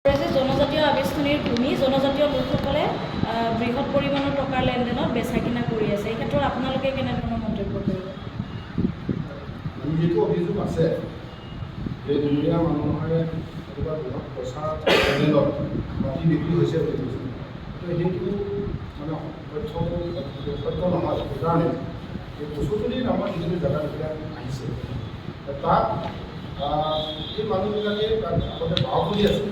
জনজাতীয় আৱেষ্টনীৰ ভূমি জনজাতীয় লোকসকলে বৃহৎ পৰিমাণৰ টকাৰ লেনদেনত বেচা কিনা কৰি আছে। এই ক্ষেত্ৰত আপোনালোকে কেনেধৰণৰ মন্তব্য কৰিব? যিটো অভিযোগ আছে যে দুনীয়া মানুহৰে এনেকুৱা বৃহৎ পইচা লেনদেনত মাটি বিক্ৰী হৈছে বুলি কৈছে, সেইটো মানে সত্য নহয়। সেইকাৰণে এই কচুতলী নামৰ যিখিনি জেগাবিলাক আহিছে তাত এই মানুহবিলাকে তাত আগতে বাওতলী আছিল,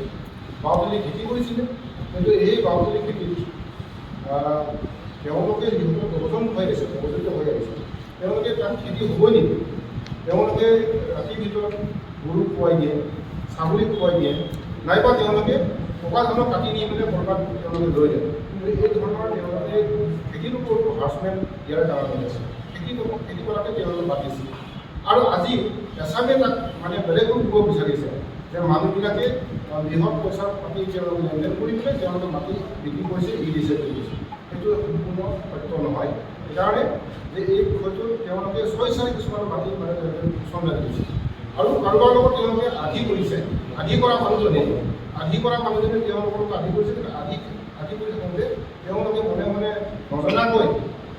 বাওতলী খেতি কৰিছিলে, কিন্তু এই বাওতলী খেতিত তেওঁলোকে যিহেতু প্ৰবজন হৈ আহিছে, প্ৰবজিত হৈ আহিছে, তেওঁলোকে তাত খেতি হ'বই নেকি? তেওঁলোকে ৰাতিৰ ভিতৰত গৰু খুৱাই দিয়ে, ছাগলী খুৱাই দিয়ে, নাইবা তেওঁলোকে টকা ধনক কাটি নি পেলাই বৰবাদ তেওঁলোকে লৈ যায়। কিন্তু এই ধৰণৰ তেওঁলোকে খেতিৰ ওপৰতো হাৰাচমেণ্ট দিয়াৰ কাৰণ আছে। খেতি কৰাকে তেওঁলোকে বাদ দিছে। আৰু আজি এছামে তাক মানে বেলেগ ৰূপ দিব বিচাৰিছে যে মানুহবিলাকে বৃহৎ পইচা পাতি তেওঁলোকে লেনদেন কৰি পেলাই তেওঁলোকে মাটি বিক্ৰী কৰিছে, দিছে বুলি কৈছে। সেইটো সম্পূৰ্ণ সত্য নহয়। সেইকাৰণে যে এই বিষয়টো তেওঁলোকে স্বেচ্ছাই কিছুমান মাটি মানে চম্ভালি দিছে আৰু কাৰোবাৰ লগত তেওঁলোকে আধি কৰিছে। আধি কৰা মানুহজনে তেওঁলোকৰ লগত আধি কৰিছে, কিন্তু আধি কৰি থাকোঁতে তেওঁলোকে মনে মনে নজনাকৈ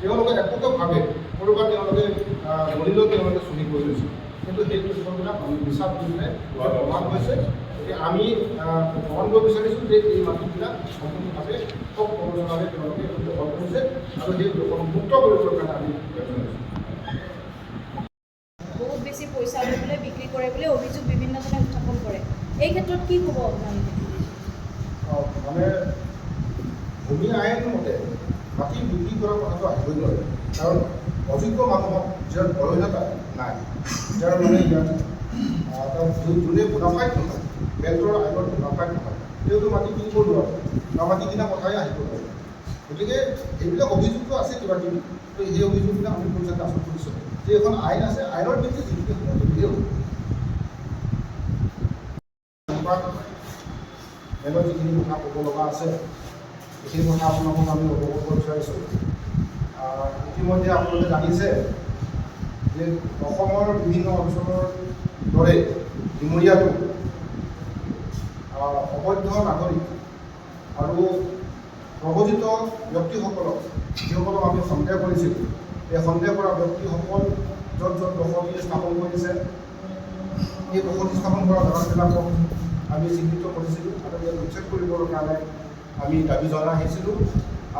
তেওঁলোকে একোকে ভাবে ক'ৰবাত তেওঁলোকে দলিলত তেওঁলোকে চুৰি কৰি লৈছে। কিন্তু সেই তথ্যবিলাক আমি বিশ্বাস কৰি পেলাই প্ৰমাণ হৈছে। গতিকে আমি প্ৰমাণ কৰিব বিচাৰিছোঁ যে এই মাটিবিলাক সম্পূৰ্ণভাৱে সব প্ৰৱঞ্চনাৰে তেওঁলোকে দখল কৰিছে আৰু সেই দখল মুক্ত কৰিবৰ কাৰণে আমি বহুত বেছি পইচা লৈ পেলাই বিক্ৰী কৰে বুলি অভিযোগ বিভিন্নজনে উত্থাপন কৰে। এই ক্ষেত্ৰত কি ক'ব আপোনালোকে? মানে ভূমি আইন মতে মাটি বিক্ৰী কৰাৰ কথাটো আহিবই নোৱাৰে, কাৰণ অযোগ্য মানুহক যাৰ অৰ্হতা নাই, যাৰ মানে ইয়াত যোনে মুনাফাইত নহয়, বেংকৰ আইনৰ মুনাফাইত নহয়, তেওঁতো মাটি কিনিব নোৱাৰে বা মাটি কিনা কথাই আহিব নোৱাৰে। গতিকে এইবিলাক অভিযোগটো আছে কিবা কিবি, তো সেই অভিযোগবিলাক আমি পঞ্চায়ত আচৰণ কৰিছোঁ যে এখন আইন আছে, আইনৰ ভিত্তিত যিখিনি সময় দিলেও এবাৰ যিখিনি কথা ক'ব লগা আছে সেইখিনি কথা আপোনালোকক আমি অৱগত কৰিব বিচাৰিছোঁ। ইতিমধ্যে আপোনালোকে জানিছে যে অসমৰ বিভিন্ন অঞ্চলৰ দৰে ডিমৰীয়াটো অবৈধ নাগৰিক আৰু প্ৰব্ৰজিত ব্যক্তিসকলক যিসকলক আমি সন্দেহ কৰিছিলোঁ, এই সন্দেহ কৰা ব্যক্তিসকল য'ত য'ত বসতি স্থাপন কৰিছে, এই বসতি স্থাপন কৰা জেগাবিলাকক আমি চিহ্নিত কৰিছিলোঁ আৰু ইয়াক উচ্ছেদ কৰিবৰ কাৰণে আমি দাবী জনাই আহিছিলোঁ।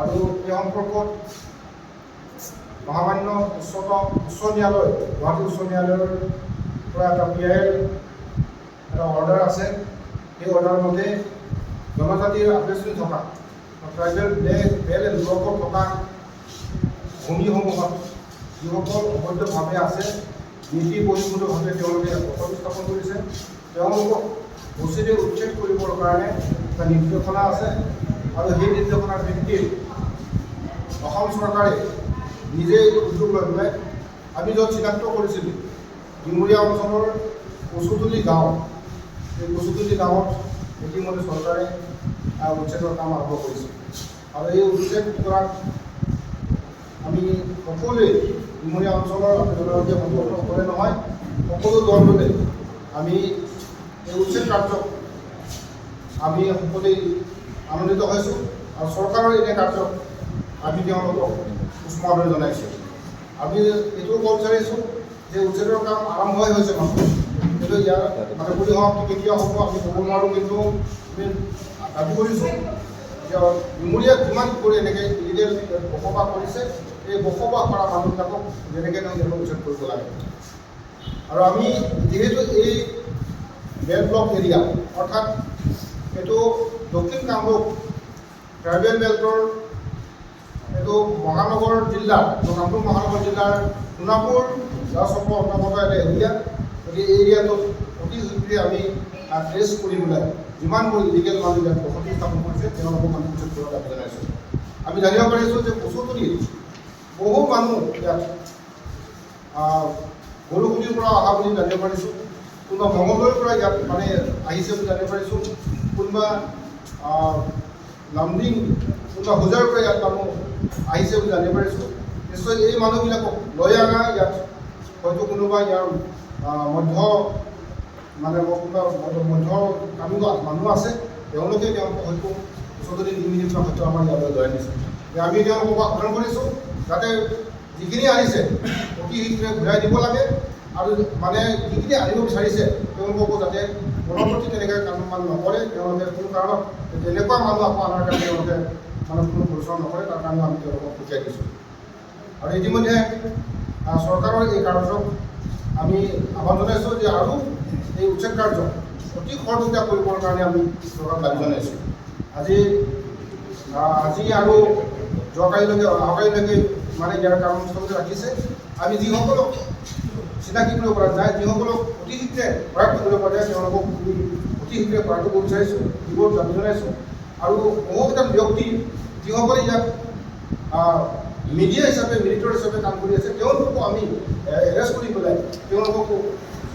আৰু এই সম্পৰ্কত মহামান্য উচ্চ ন্যায়ালয়, গুৱাহাটী উচ্চ ন্যায়ালয়ৰ পৰা এটা PIL এটা অৰ্ডাৰ আছে। সেই অৰ্ডাৰ মতে জনজাতিৰ আৱেষ্টনী থকা ট্ৰাইবেল বেল এণ্ড ব্লকত থকা ভূমিসমূহত যিসকল অবৈধভাৱে আছে, নীতি বহিৰ্ভূতভাৱে তেওঁলোকে বসতি স্থাপন কৰিছে, তেওঁলোকক বস্তুটো উচ্ছেদ কৰিবৰ কাৰণে এটা নিৰ্দেশনা আছে। আৰু সেই নিৰ্দেশনাৰ ভিত্তিত অসম চৰকাৰে নিজেই উদ্যোগ লৈ পেলাই আমি য'ত চিনাক্ত কৰিছিলোঁ ডিমৰীয়া অঞ্চলৰ কচুতলী গাঁও, এই কচুতলী গাঁৱত ইতিমধ্যে চৰকাৰে উচ্ছেদৰ কাম আৰম্ভ কৰিছে। আৰু এই উচ্ছেদ কৰাত আমি সকলোৱে ডিমৰীয়া অঞ্চলৰ জনজাতীয় সকলে নহয়, সকলো দলটোতে আমি এই উচ্ছেদ কাৰ্যক আমি সকলোৱে আনন্দিত হৈছোঁ আৰু চৰকাৰৰ এনে কাৰ্যক আমি তেওঁলোকক উষ্মাদৰ জনাইছোঁ। আমি এইটোও ক'ব বিচাৰিছোঁ যে উচ্ছেদৰ কাম আৰম্ভই হৈছে মাত্ৰ, কিন্তু ইয়াৰ মানে পৰিসমাপ্তি কেতিয়া হ'ব আমি ক'ব নোৱাৰোঁ। কিন্তু আমি দাবী কৰিছোঁ যে ডিমৰীয়াত যিমান কৰি এনেকৈ ইলিগেল বসবাস কৰিছে, এই বসবাস কৰা মানুহবিলাকক যেনেকৈ নহয় তেওঁলোকক উচ্ছেদ কৰিব লাগে। আৰু আমি যিহেতু এই বেল ব্লক এৰিয়া, অৰ্থাৎ এইটো দক্ষিণ কামৰূপ ট্ৰাইবেল বেল্টৰ এইটো মহানগৰ জিলাৰ, কামৰূপ মহানগৰ জিলাৰ সোণাপুৰ গাঁওচক্ৰ অন্তৰ্গত এটা এৰিয়া। গতিকে এই এৰিয়াটোত অতি শীঘ্ৰে আমি ট্ৰেছ কৰি পেলাই যিমানবোৰ ইলিগেল মানুহ ইয়াত বসতি স্থাপন কৰিছে তেওঁলোকক আমি উচ্ছেদ কৰাৰ দাবী জনাইছোঁ। আমি জানিব পাৰিছোঁ যে কচুতলীত বহু মানুহ ইয়াত গৰুকুটিৰ পৰা অহা বুলি জানিব পাৰিছোঁ, কোনোবা মঙলদৈৰ পৰা ইয়াত মানে আহিছে বুলি জানিব পাৰিছোঁ, কোনোবা লামডিং, কোনোবা হোজাৰৰ পৰা ইয়াত মানুহ আহিছে বুলি জানিব পাৰিছোঁ। নিশ্চয় এই মানুহবিলাকক লৈ অনা ইয়াত হয়তো কোনোবা ইয়াৰ মধ্য মানে মধ্য কামিব মানুহ আছে, তেওঁলোকে তেওঁলোকক হয়তো ওচৰতে দি মিনিট হয়তো আমাৰ ইয়ালৈ লৈ আনিছে। আমি তেওঁলোকক আহ্বান কৰিছোঁ যাতে যিখিনি আনিছে অতি শীঘ্ৰে ঘূৰাই দিব লাগে আৰু মানে যিখিনি আনিব বিচাৰিছে তেওঁলোককো যাতে পৰৱৰ্তী তেনেকৈ কাম নকৰে, তেওঁলোকে কোনো কাৰণত তেনেকুৱা মানুহ আকৌ আনাৰ কাৰণে তেওঁলোকে মানে কোনো পৰিশ্ৰম নকৰে, তাৰ কাৰণে আমি তেওঁলোকক পঠিয়াই দিছোঁ। আৰু ইতিমধ্যে চৰকাৰৰ এই কাৰ্যক আমি আহ্বান জনাইছোঁ যে আৰু এই উচ্ছেদ কাৰ্য অতি খৰতকীয়া কৰিবৰ কাৰণে আমি চৰকাৰক দাবী জনাইছোঁ। আজি আৰু অহাকালিলৈকে মানে ইয়াৰ কাৰ্যসূচী ৰাখিছে। আমি যিসকলক চিনাকি কৰিব পৰা যায়, যিসকলক অতি শীঘ্ৰে প্ৰয়াস কৰিব পৰা যায়, তেওঁলোকক অতি শীঘ্ৰে প্ৰয়াস কৰিব বিচাৰিছোঁ, দিবৰ দাবী জনাইছোঁ। আৰু বহুকেইটা ব্যক্তি যিসকলে ইয়াত মিডিয়া হিচাপে মিলিটৰী হিচাপে কাম কৰি আছে, তেওঁলোককো আমি এৰেষ্ট কৰি পেলাই তেওঁলোককো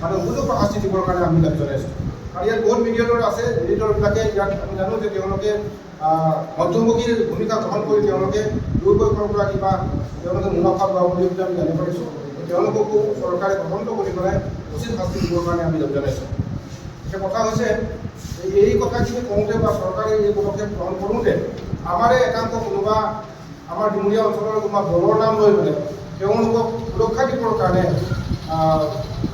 মানে উপযুক্ত শাস্তি দিবৰ কাৰণে আমি দাবী জনাইছোঁ। আৰু ইয়াত বহুত মিডিয়েটৰ আছে, মিডিয়েটৰবিলাকে ইয়াত আমি জানো যে তেওঁলোকে মধ্যমুখীৰ ভূমিকা গ্ৰহণ কৰি তেওঁলোকে দুয়োপক্ষৰ পৰা কিবা তেওঁলোকে মুনাফা লোৱা বুলি আমি জানিব পাৰিছোঁ। তেওঁলোককো চৰকাৰে তদন্ত কৰি পেলাই উচিত শাস্তি দিবৰ কাৰণে আমি দাবী জনাইছোঁ। এতিয়া কথা হৈছে এই কথাখিনি কওঁতে বা চৰকাৰে এই পদক্ষেপ গ্ৰহণ কৰোঁতে আমাৰে একাংশ কোনোবা আমাৰ ডিমৰীয়া অঞ্চলৰ কোনোবা দলৰ নাম লৈ পেলাই তেওঁলোকক সুৰক্ষা দিবৰ কাৰণে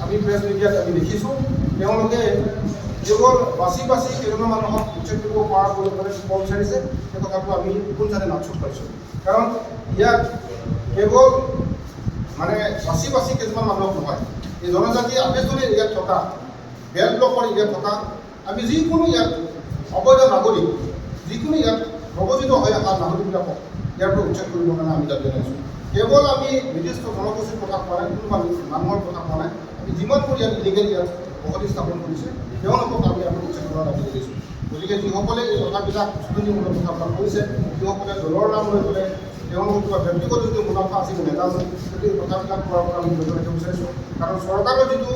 আমি প্ৰেছ মিডিয়াত আমি দেখিছোঁ তেওঁলোকে কেৱল বাছি কেইজনমান মানুহক উচ্ছেদ কৰিব পৰা কৰিবলৈ বিচাৰিছে। সেই কথাটো আমি কোনচানে নাকচুক পাইছোঁ। কাৰণ ইয়াত কেৱল মানে বাছি কেইজনমান মানুহক নহয়, এই জনজাতি আৱেষ্টনী ইয়াত থকা বেল ব্লকৰ ইয়াত থকা আমি যিকোনো ইয়াত অবৈধ নাগৰিক, যিকোনো ইয়াত প্ৰৱজিত হৈ অহা নাগৰিকবিলাকক ইয়াৰ পৰা উচ্ছেদ কৰিবৰ কাৰণে আমি দাবী জনাইছোঁ। কেৱল আমি নিৰ্দিষ্ট জনগোষ্ঠীৰ কথা কোৱা নাই, কোনোবা মানুহৰ কথা কোৱা নাই। আমি যিমান কৰি ইয়াত ইলিগেল ইয়াত বসতি স্থাপন কৰিছে তেওঁলোকক আমি উচ্ছেদ কৰাৰ দাবী কৰিছোঁ। গতিকে যিসকলে এই কথাবিলাক উচতনিমূলক কথাবিলাক কৈছে, যিসকলে দলৰ নাম লৈ পেলাই তেওঁলোকৰ কিবা ব্যক্তিগত যিটো মুনাফা আছে নেজানো, সেইটো এই কথাবিলাক কোৱাৰ পৰা আমি বিৰত ৰাখিব বিচাৰিছোঁ। কাৰণ চৰকাৰৰ যিটো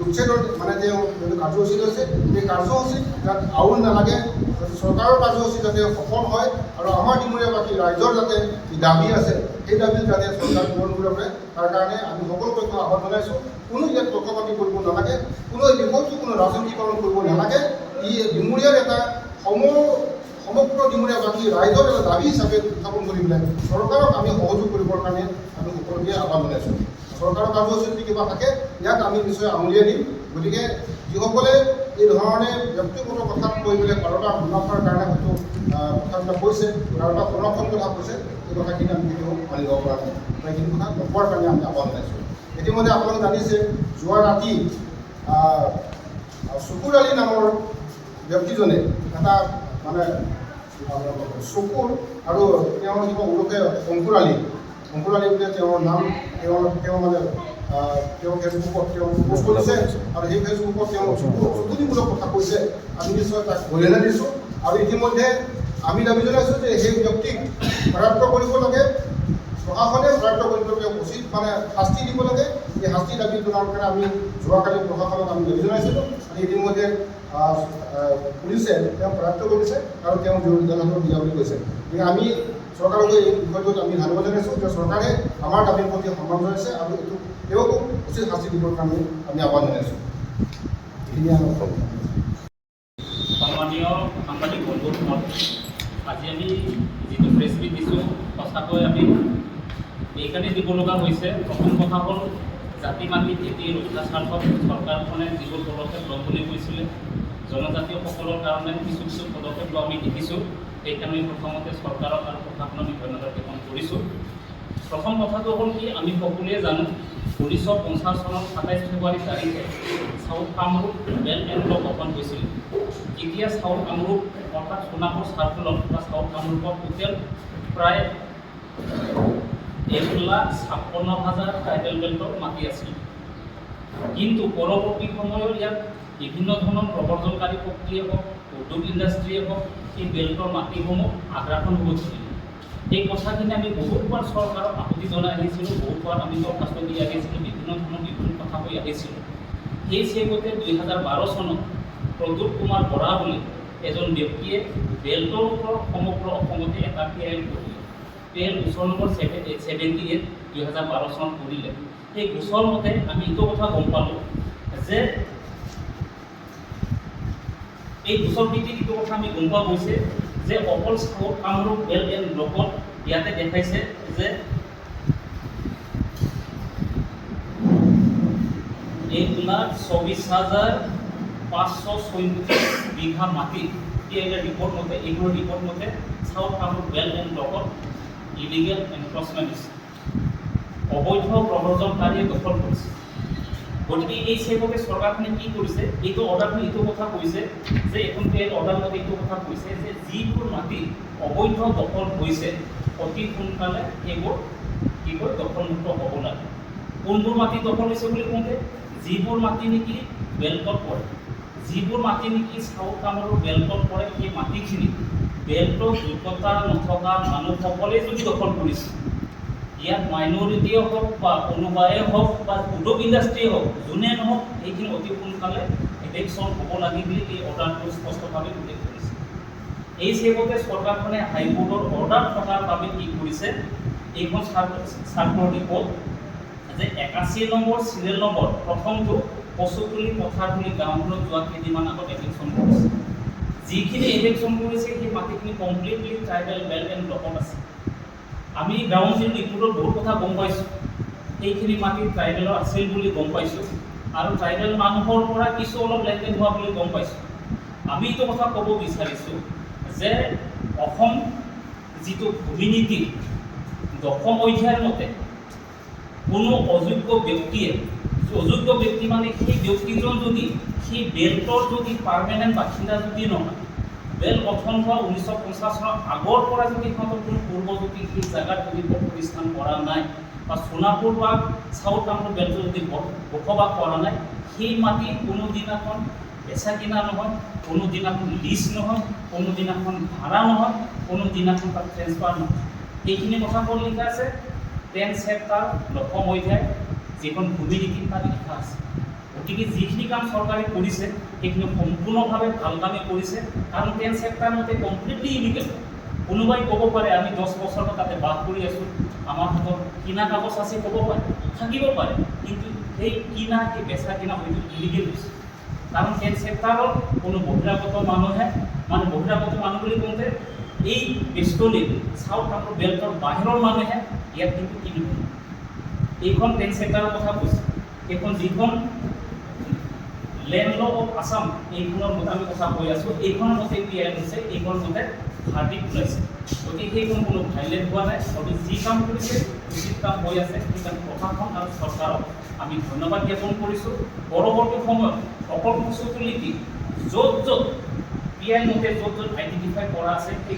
উচ্ছেদৰ মানে তেওঁ যিটো কাৰ্যসূচী লৈছে, সেই কাৰ্যসূচীত যাতে আউল নালাগে, যাতে চৰকাৰৰ কাৰ্যসূচী যাতে সফল হয় আৰু আমাৰ ডিমৰীয়াবাসী ৰাইজৰ যাতে যি দাবী আছে সেই দাবী যাতে চৰকাৰ পূৰণ কৰিব পাৰে, তাৰ কাৰণে আমি সকলো পক্ষক আহ্বান জনাইছোঁ। কোনো ইয়াত পক্ষপাতি কৰিব নালাগে, কোনো এই বিষয়টো কোনো ৰাজনীতিকৰণ কৰিব নালাগে। ই ডিমৰীয়াৰ এটা সমগ্ৰ ডিমৰীয়াবাসী ৰাইজৰ এটা দাবী হিচাপে উত্থাপন কৰি পেলাই চৰকাৰক আমি সহযোগ কৰিবৰ কাৰণে আমি সকলোকে আহ্বান জনাইছোঁ। চৰকাৰৰ কাৰ্যসূচী যদি কিবা থাকে ইয়াক আমি নিশ্চয় আঙুলিয়াই দিম। গতিকে যিসকলে এই ধৰণে ব্যক্তিগত কথাত কৈ পেলাই কাৰোবাৰ মুনাফাৰ কাৰণে হয়তো কথাবিলাক কৈছে, কাৰোবাৰ সংৰক্ষণ কথা কৈছে, এই কথাখিনি আমি কেতিয়াও মানি ল'ব পৰা নাই। সেইখিনি কথা নকোৱাৰ কাৰণে আমি আহ্বান জনাইছোঁ। ইতিমধ্যে আপোনালোকে জানিছে যোৱা ৰাতি চকুৰ আলী নামৰ ব্যক্তিজনে এটা মানে চকুৰ আৰু তেওঁৰ কিবা ওৰফে অংকুৰ আলী বুলি তেওঁৰ নাম, তেওঁ মানে তেওঁ ফেচবুকত তেওঁ পোষ্ট কৰিছে আৰু সেই ফেচবুকত তেওঁ উচতনিমূলক কথা কৈছে। আমি নিশ্চয় তাক গৰিহণা দিছোঁ আৰু ইতিমধ্যে আমি দাবী জনাইছোঁ যে সেই ব্যক্তিক কাৰায়ত্ব কৰিব লাগে, প্ৰশাসনে কাৰায়ত্ব কৰিব লাগে, উচিত মানে শাস্তি দিব লাগে। এই শাস্তি দাবী জনাৰ কাৰণে আমি যোৱাকালি প্ৰশাসনক আমি দাবী জনাইছিলোঁ আৰু ইতিমধ্যে পুলিচে তেওঁ কাৰায়ত্ব কৰিছে আৰু তেওঁ জেলহাজত দিয়া বুলি কৈছে। গতিকে আমি চৰকাৰক এই বিষয়টোত আমি ধন্যবাদ জনাইছোঁ যে চৰকাৰে আমাৰ দাবীৰ প্ৰতি সন্মান জনাইছে আৰু এইটো তেওঁকো উচিত শাস্তি দিবৰ কাৰণে আমি আহ্বান জনাইছোঁ। সন্মানীয় সাংবাদিক বন্ধুসকল, আজি আমি যিটো প্ৰেছ মিট দিছোঁ সঁচাকৈ আমি এইকাৰণে দিব লগা হৈছে। প্ৰথম কথা হ'ল জাতি মাটি ভেটিৰ অত্যাচাৰত চৰকাৰখনে যিবোৰ পদক্ষেপ ল'ম বুলি কৈছিলে, জনজাতীয়সকলৰ কাৰণে কিছু পদক্ষেপ লোৱা আমি দেখিছোঁ। সেইকাৰণে প্ৰথমতে চৰকাৰক আৰু প্ৰশাসনক আমি ধন্যবাদ জ্ঞাপন কৰিছোঁ। প্ৰথম কথাটো হ'ল কি, আমি সকলোৱে জানো 1950 চনৰ 27 ফেব্ৰুৱাৰী তাৰিখে South Kamrup bell and block গঠন হৈছিল। এতিয়া চাউথ কামৰূপ অৰ্থাৎ সোণাপুৰ চাৰ্কলত বা চাউথ কামৰূপৰ টোটেল প্ৰায় 1,56,000 ট্ৰাইবেল বেল্টৰ মাটি আছিল। কিন্তু পৰৱৰ্তী সময়ত ইয়াত বিভিন্ন ধৰণৰ প্ৰৱৰ্তনকাৰী শক্তিয়ে হওক, উদ্যোগ ইণ্ডাষ্ট্ৰীয়ে হওক, এই বেল্টৰ মাটিসমূহ আগ্ৰাসন হৈ উঠিছিল। এই কথাখিনি আমি বহুতবাৰ চৰকাৰক আপত্তি জনাই আহিছিলোঁ, বহুতবাৰ আমি দৰখাস্ত দি আহিছিলোঁ, বিভিন্ন কথা কৈ আহিছিলোঁ। সেই চেগতে 2012 চনত প্ৰদ্যুৎ কুমাৰ বৰা বুলি এজন ব্যক্তিয়ে বেল্টৰ ওপৰত সমগ্ৰ অসমতে এটা PIL কৰিলে। PIL গোচৰ নম্বৰ 78 2012 চনত কৰিলে। সেই গোচৰ মতে আমি এইটো কথা গম পালোঁ যে এই গোচৰ ভিত্তিত এইটো কথা আমি গম পোৱা গৈছে যে অকল চাউথ কামৰূপ বেল্ট এণ্ড ব্লকত ইয়াতে দেখাইছে যে এইবিলাক 24,534 বিঘা মাটি ৰিপৰ্ট মতে এইবোৰ ৰিপৰ্ট মতে চাউথ কামৰূপ বেল্ট এণ্ড ব্লকত ইলিগেল এনক্ৰচমেণ্ট হৈছে, অবৈধ প্ৰব্ৰজনকাৰীয়ে দখল কৰিছে। গতিকে এই সেৱকে চৰকাৰখনে কি কৰিছে, এইটো অৰ্ডাৰখন এইটো কথা কৈছে যে এখন অৰ্ডাৰ মতে এইটো কথা কৈছে যে যিবোৰ মাটি অবৈধ দখল হৈছে অতি সোনকালে সেইবোৰ কি কয় দখলমুক্ত হ'ব লাগে। কোনবোৰ মাটি দখল হৈছে বুলি কওঁতে যিবোৰ মাটি নেকি বেল্টত পৰে, যিবোৰ মাটি নেকি চাউথ কামৰূপ বেল্টত পৰে, সেই মাটিখিনি বেল্টৰ যোগ্যতা নথকা মানুহসকলে যদি দখল কৰিছে, ইয়াত মাইনৰিটিয়ে হওক বা কোনোবাই হওক বা উদ্যোগ ইণ্ডাষ্ট্ৰিয়ে হওক, যোনে নহওক এইখিনি অতি সোনকালে ইলেকশ্যন হ'ব লাগে বুলি এই অৰ্ডাৰটো স্পষ্টভাৱে উল্লেখ কৰিছে। এই সেৱকে চৰকাৰখনে হাইকোৰ্টৰ অৰ্ডাৰ থকাৰ বাবে কি কৰিছে, এইখন চাৰ্টৰ ৰিপৰ্ট যে 81 নম্বৰ চিৰিয়েল নম্বৰ প্ৰথমটো কচুতলি পথাৰতলি গাঁওখনত যোৱা কেইদিনমান আগত ইলেকশ্যন কৰিছে। যিখিনি ইলেকশ্যন কৰিছে সেই মাটিখিনি কমপ্লিটলি ট্ৰাইবেল বেল্ট এণ্ড ব্লকত আছে। আমি গ্ৰাউণ্ড জিৰ' ৰিপৰ্টত বহুত কথা গম পাইছোঁ, সেইখিনি মাটি ট্ৰাইবেলৰ আছিল বুলি গম পাইছোঁ আৰু ট্ৰাইবেল মানুহৰ পৰা কিছু অলপ লেনদেন হোৱা বুলি গম পাইছোঁ। আমি এইটো কথা ক'ব বিচাৰিছোঁ যে অসম যিটো ভূমি নীতি 10ম অধ্যায়ৰ মতে কোনো অযোগ্য ব্যক্তিয়ে, অযোগ্য ব্যক্তি মানে সেই ব্যক্তিজন যদি সেই বেল্টৰ যদি পাৰ্মানেণ্ট বাসিন্দা যদি নহয়, বেল্ট গঠন হোৱা 1950 চনৰ আগৰ পৰা যদি সিহঁতৰ কোনো পূৰ্বজতি সেই জেগাত যদি প্ৰতিষ্ঠান কৰা নাই বা সোণাপুৰ বা চাউথ কামৰূপ বেল্টত যদি বসবাস কৰা নাই, সেই মাটি কোনোদিনাখন বেচা কিনা নহয়, কোনোদিনাখন লিজ নহয়, কোনোদিনাখন ভাড়া নহয়, কোনোদিনাখন তাত ট্ৰেন্সফাৰ নহয়। এইখিনি কথা ক'ত লিখা আছে 10 চেপ্টাৰ 9ম অধ্যায় যিখন ভূমি নীতি তাত লিখা আছে। গতিকে যিখিনি কাম চৰকাৰে কৰিছে সেইখিনি সম্পূৰ্ণভাৱে ভাল কামেই কৰিছে, কাৰণ 10 চেপ্টাৰ মতে কমপ্লিটলি ইলিগেল। কোনোবাই ক'ব পাৰে আমি 10 বছৰ তাতে বাস কৰি আছোঁ, আমাৰ হাতত কিনা কাগজ আছে, ক'ব পাৰে, থাকিব পাৰে, কিন্তু সেই কিনা সেই বেচা কিনা হয়তো ইলিগেল হৈছে। কাৰণ 10 চেপ্টাৰত কোনো বহিৰাগত মানুহে মানে বহিৰাগত মানুহ বুলি কওঁতে এই বেষ্টলীত চাউথ কামৰূপ বেল্টৰ বাহিৰৰ মানুহে ইয়াত কিন্তু ইলিগেল। এইখন 10 চেপ্টাৰৰ কথা কৈছে। এইখন যিখন লেণ্ড ল' অফ আছাম এইখনৰ মতে আমি কথা কৈ আছোঁ, এইখনৰ মতে কি হৈছে, এইখনৰ মতে ভাৰ্ডিক্ট ওলাইছে। গতিকে সেইখন কোনো ভাইলেট হোৱা নাই, গতিকে যি কাম কৰিছে উচিত কাম হৈ আছে। সেইকাৰণে প্ৰশাসন আৰু চৰকাৰক আমি ধন্যবাদ জ্ঞাপন কৰিছোঁ। পৰৱৰ্তী সময়ত অকল কচুতলিটি য'ত য'ত PI মতে য'ত য'ত আইডেণ্টিফাই কৰা আছে সেই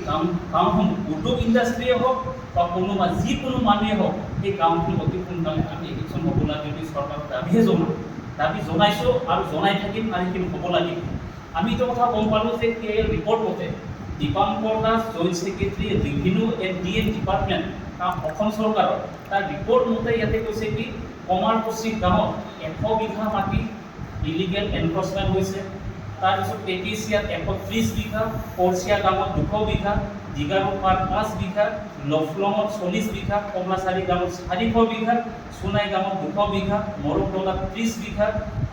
গাঁওসমূহ উদ্যোগ ইণ্ডাষ্ট্ৰিয়ে হওক বা কোনোবা যিকোনো মানুহে হওক, সেই গাঁওখিনি অতি সোনকালে আমি ইলেকশ্যন হ'ব লাগে বুলি চৰকাৰক দাবী জনাইছোঁ আৰু জনাই থাকিম, আৰু সেইখিনি হ'ব লাগিব। আমি এইটো কথা গম পালোঁ যে এই ৰিপৰ্ট মতে Dipankar Das joint secretary revenue and DA department Assam চৰকাৰৰ, তাৰ ৰিপৰ্ট মতে ইয়াতে কৈছে কি কমাৰকুছি গাঁৱত 100 বিঘা মাটি ইলিগেল এনক্ৰচমেণ্ট হৈছে। তাৰপিছত পেটিচিয়াত 130 বিঘা, কৰচিয়া গাঁৱত 200 বিঘা, দিগাৰুপাৰ 5 বিঘা, লফলঙত 40 বিঘা, কমলাচাৰী গাঁৱত 400 বিঘা, সোণাই গাঁৱত 200 বিঘা, মৰকডলাত 30 বিঘা,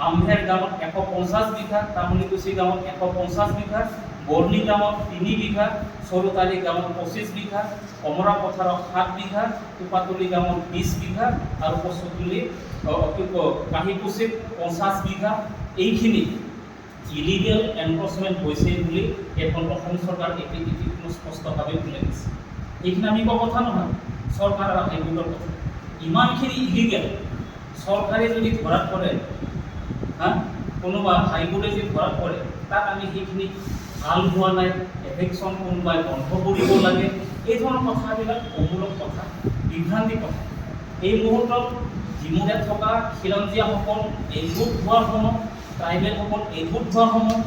আমভেৰ গাঁৱত 150 বিঘা, তামুলীকুছি গাঁৱত 150 বিঘা, বৰ্ণি গাঁৱত 3 বিঘা, চৰুতাৰী গাঁৱত 25 বিঘা, অমৰা পথাৰত 7 বিঘা, টোপাতলি গাঁৱত 20 বিঘা আৰু কচুতলি কাহিকুছিত 50 বিঘা। এইখিনি ইলিগেল এনক্ৰচমেণ্ট হৈছে বুলি এখন অসম চৰকাৰ এপিডিপি স্পষ্টভাৱে উল্লেখ দিছে। এইখিনি আমি কোৱা কথা নহয়, চৰকাৰ আৰু হাইকোৰ্টৰ কথা। ইমানখিনি ইলিগেল চৰকাৰে যদি ধৰাত পৰে, কোনোবা হাইকোৰ্টে যদি ধৰাত পৰে, তাত আমি সেইখিনি ভাল হোৱা নাই, এফেকশ্যন কোনোবাই বন্ধ কৰিব লাগে, এই ধৰণৰ কথাবিলাক অমূলক কথা, বিভ্ৰান্তি কথা। এই মুহূৰ্তত ডিমুৰে থকা খিলঞ্জীয়াসকল এইভোট হোৱাৰ সময়, ট্ৰাইবেলসকল এইভোট হোৱাৰ সময়।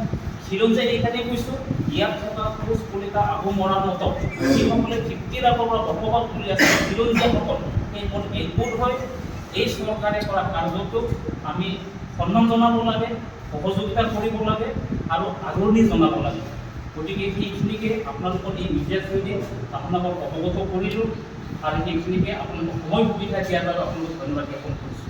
খিলঞ্জীয়া এইকাৰণে কৈছোঁ, ইয়াত থকা খোজ কলিতা আহোম মৰাৰ মতো যিসকলে 50 লাখৰ পৰা বসবাস কৰি আছে খিলঞ্জীয়াসকল, সেইসকল এইভোট হয়। এই চৰকাৰে কৰা কাৰ্যটোক আমি সন্মান জনাব লাগে, সহযোগিতা কৰিব লাগে আৰু আদৰণি জনাব লাগে। গতিকে সেইখিনিকে আপোনালোকৰ এই মিডিয়া থ্ৰুদি আপোনালোকক অৱগত কৰিলোঁ আৰু সেইখিনিকে আপোনালোকক সময় সুবিধা দিয়াৰ বাবে আপোনালোকক ধন্যবাদ জ্ঞাপন কৰিছোঁ।